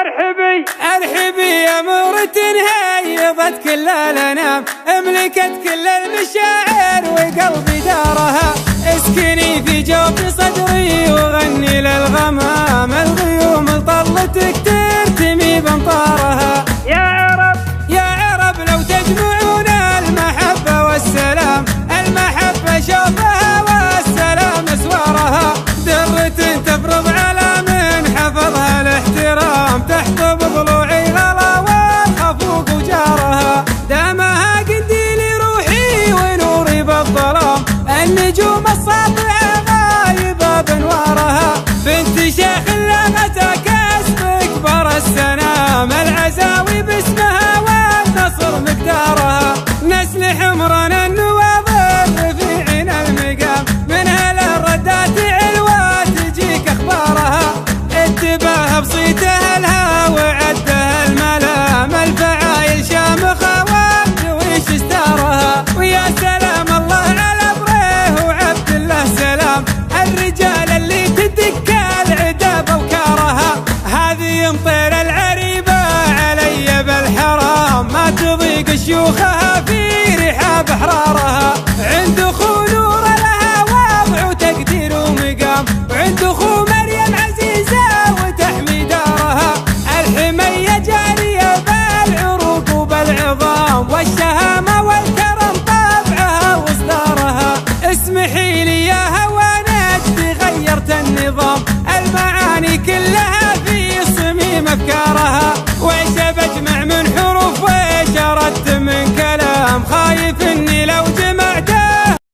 ارحبي ارحبي يا مورة هيضت كل الانام، املكت كل المشاعر وقلبي دارها. اسكني في جوف صدري وغني للغمام، الغيوم طلتك ترتمي بامطارها. يا عرب يا عرب لو تجمعون المحبة والسلام، المحبة شوفها والسلام اسوارها. درة تفرض على من حفظها الاحترام، تحطب ضلوعي غلا والخفوق وجارها. دامها قنديل روحي ونوري بالظلام، النجوم الساطعة غايبة بانوارها. بنت شيخ لغتها كسب كبر السنام، العزاوي باسمها والنصر مقدارها. نسل حمران النواظر رفيعين المقام، منها للردات علوى تجيك اخبارها. اتباها بصيتها الها وعدها الملام، الفعايل شامخه والدويش استارها. ويا سلام الله على بريه وعبد الله سلام، الرجال اللي تدك العدا بوكارها. هذه يمطير العريبه علي بالحرام، ما تضيق شيوخها في رحاب احرارها. عند اخو نور لها وضع وتقدير ومقام، وعند اخو مريم عزيزه وتحمي دارها. الحميه جاريه بالعروق وبالعظام، والشهامه والكرم طبعها واصدارها. اسمحي لي يا هوانتي غيرت النظام، المعاني كلها في صميم افكارها.